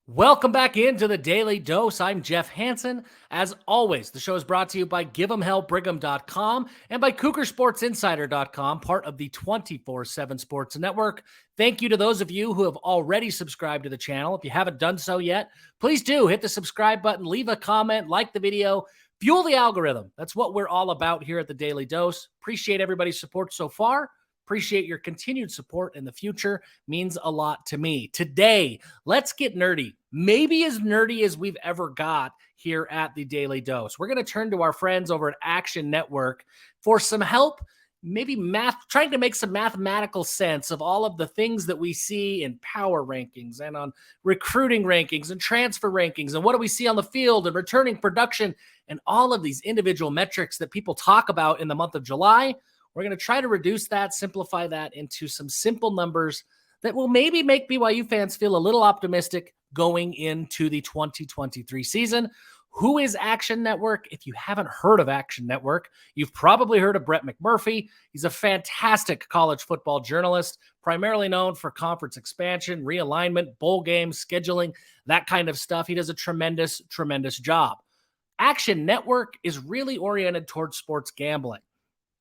Welcome back into the Daily Dose. I'm Jeff Hansen. As always, the show is brought to you by Give'emHellBrigham.com and by CougarSportsInsider.com, part of the 24/7 Sports Network. Thank you to those of you who have already subscribed to the channel. If you haven't done so yet, please do hit the subscribe button, leave a comment, like the video, fuel the algorithm. That's what we're all about here at the Daily Dose. Appreciate everybody's support so far. Appreciate your continued support in the future. Means a lot to me. Today, let's get nerdy. Maybe as nerdy as we've ever got here at the Daily Dose. We're going to turn to our friends over at Action Network for some help, maybe trying to make some mathematical sense of all of the things that we see in power rankings and on recruiting rankings and transfer rankings. And what do we see on the field and returning production and all of these individual metrics that people talk about in the month of July. We're going to try to reduce that, simplify that into some simple numbers that will maybe make BYU fans feel a little optimistic going into the 2023 season. Who is Action Network? If you haven't heard of Action Network, you've probably heard of Brett McMurphy. He's a fantastic college football journalist, primarily known for conference expansion, realignment, bowl games, scheduling, that kind of stuff. He does a tremendous, tremendous job. Action Network is really oriented towards sports gambling.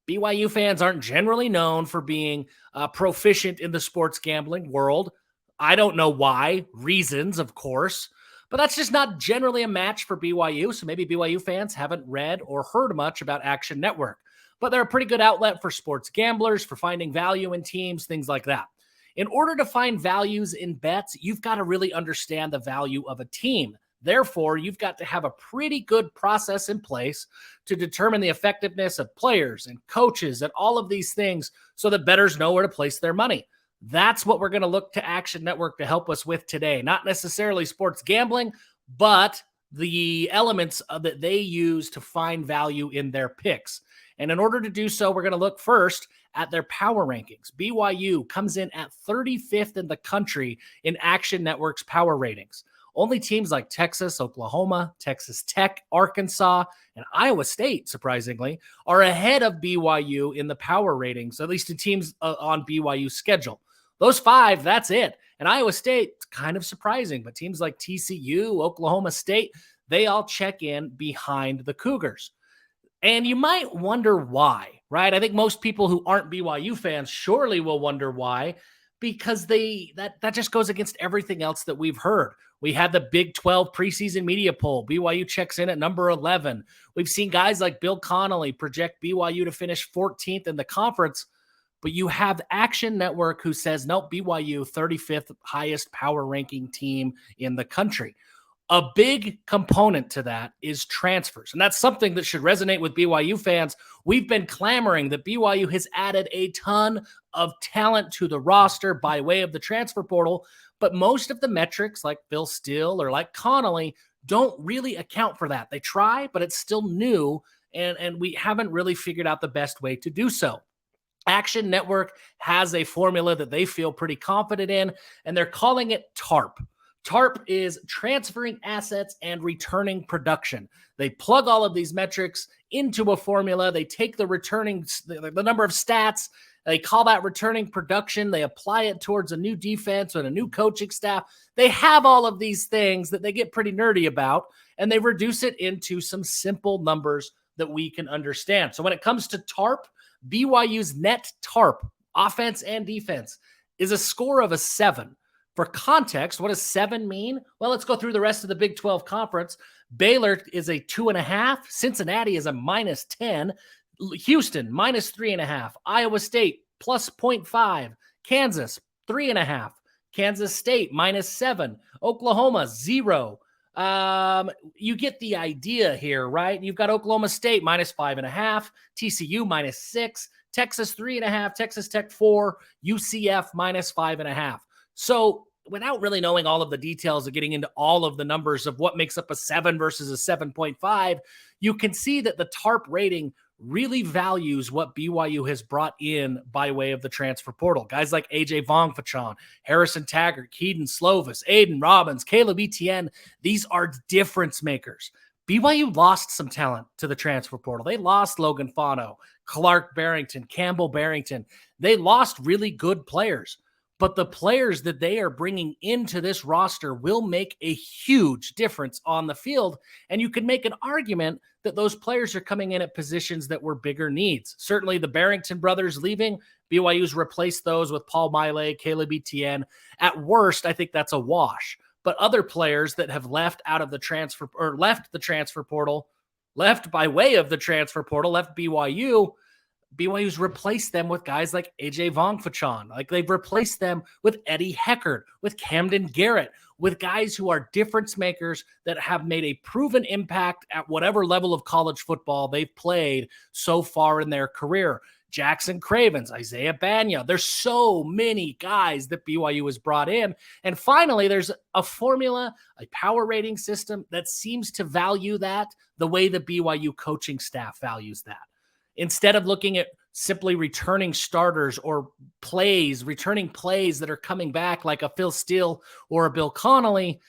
BYU fans aren't generally known for being proficient in the sports gambling world. I don't know why. Reasons, of course. But that's just not generally a match for BYU. So maybe BYU fans haven't read or heard much about Action Network. But they're a pretty good outlet for sports gamblers, for finding value in teams, things like that. In order to find values in bets, you've got to really understand the value of a team. Therefore, you've got to have a pretty good process in place to determine the effectiveness of players and coaches and all of these things so that bettors know where to place their money. That's what we're going to look to Action Network to help us with today. Not necessarily sports gambling, but the elements that they use to find value in their picks. And in order to do so, we're going to look first at their power rankings. BYU comes in at 35th in the country in Action Network's power ratings. Only teams like Texas, Oklahoma, Texas Tech, Arkansas, and Iowa State, surprisingly, are ahead of BYU in the power ratings, at least in teams on BYU's schedule. Those five, that's it. And Iowa State, kind of surprising, but teams like TCU, Oklahoma State, they all check in behind the Cougars. And you might wonder why, right? I think most people who aren't BYU fans surely will wonder why, because that just goes against everything else that we've heard. We had the Big 12 preseason media poll. BYU checks in at number 11. We've seen guys like Bill Connolly project BYU to finish 14th in the conference, but you have Action Network who says, nope, BYU 35th highest power ranking team in the country. A big component to that is transfers, and that's something that should resonate with BYU fans. We've been clamoring that BYU has added a ton of talent to the roster by way of the transfer portal, but most of the metrics like Phil Steele or like Connolly don't really account for that. They try, but it's still new, and we haven't really figured out the best way to do so. Action Network has a formula that they feel pretty confident in, and they're calling it TARP. TARP is transferring assets and returning production. They plug all of these metrics into a formula. They take the number of stats. They call that returning production. They apply it towards a new defense and a new coaching staff. They have all of these things that they get pretty nerdy about, and they reduce it into some simple numbers that we can understand. So when it comes to TARP, BYU's net TARP, offense and defense, is a score of a 7. For context, what does 7 mean? Well, let's go through the rest of the Big 12 conference. Baylor is a 2.5. Cincinnati is a -10. Houston, -3.5. Iowa State, +0.5. Kansas, 3.5. Kansas State, -7. Oklahoma, 0. You get the idea here, right? You've got Oklahoma State, -5.5. TCU, -6. Texas, 3.5. Texas Tech, 4. UCF, -5.5. So without really knowing all of the details of getting into all of the numbers of what makes up a 7 versus a 7.5, you can see that the TARP rating really values what BYU has brought in by way of the transfer portal. Guys like AJ Vongphachon, Harrison Taggart, Keaton Slovis, Aiden Robbins, Caleb Etienne, these are difference makers. BYU lost some talent to the transfer portal. They lost Logan Fano, Clark Barrington, Campbell Barrington. They lost really good players. but the players that they are bringing into this roster will make a huge difference on the field. And you can make an argument that those players are coming in at positions that were bigger needs. Certainly the Barrington brothers leaving, BYU's replaced those with Paul Maile, Caleb Etienne. At worst, I think that's a wash. But other players that have left out of the transfer or left the transfer portal, left by way of the transfer portal, left BYU's replaced them with guys like AJ Vongphachon. Like they've replaced them with Eddie Heckard, with Camden Garrett, with guys who are difference makers that have made a proven impact at whatever level of college football they've played so far in their career. Jackson Cravens, Isaiah Banya. There's so many guys that BYU has brought in. And finally, there's a formula, a power rating system that seems to value that the way the BYU coaching staff values that. Instead of looking at simply returning starters or returning plays that are coming back like a Phil Steele or a Bill Connolly,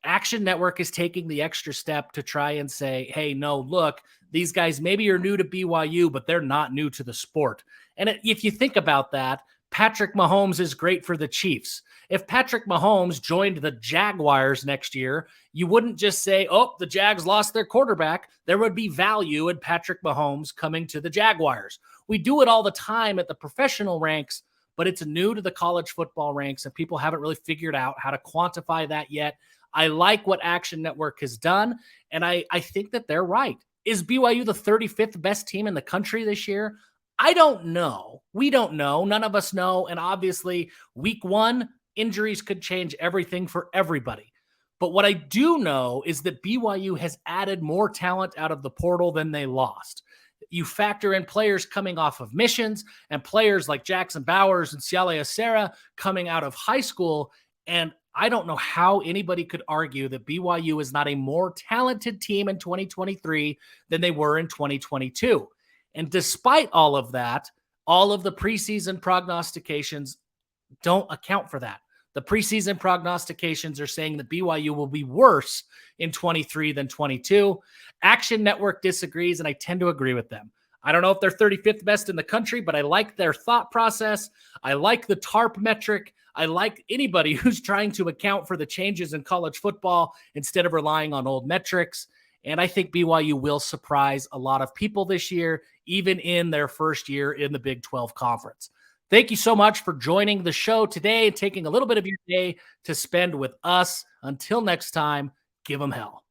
Action Network is taking the extra step to try and say, hey, no, look, these guys maybe are new to BYU, but they're not new to the sport. And if you think about that, Patrick Mahomes is great for the Chiefs. If Patrick Mahomes joined the Jaguars next year, you wouldn't just say, oh, the Jags lost their quarterback. There would be value in Patrick Mahomes coming to the Jaguars. We do it all the time at the professional ranks, but it's new to the college football ranks, and people haven't really figured out how to quantify that yet. I like what Action Network has done, and I think that they're right. Is BYU the 35th best team in the country this year? I don't know. We don't know. None of us know. And obviously, week one, injuries could change everything for everybody. But what I do know is that BYU has added more talent out of the portal than they lost. You factor in players coming off of missions and players like Jackson Bowers and Siale Acera coming out of high school. And I don't know how anybody could argue that BYU is not a more talented team in 2023 than they were in 2022. And despite all of that, all of the preseason prognostications don't account for that. The preseason prognostications are saying that BYU will be worse in 23 than 22. Action Network disagrees, and I tend to agree with them. I don't know if they're 35th best in the country, but I like their thought process. I like the TARP metric. I like anybody who's trying to account for the changes in college football instead of relying on old metrics. And I think BYU will surprise a lot of people this year, even in their first year in the Big 12 Conference. Thank you so much for joining the show today and taking a little bit of your day to spend with us. Until next time, give them hell.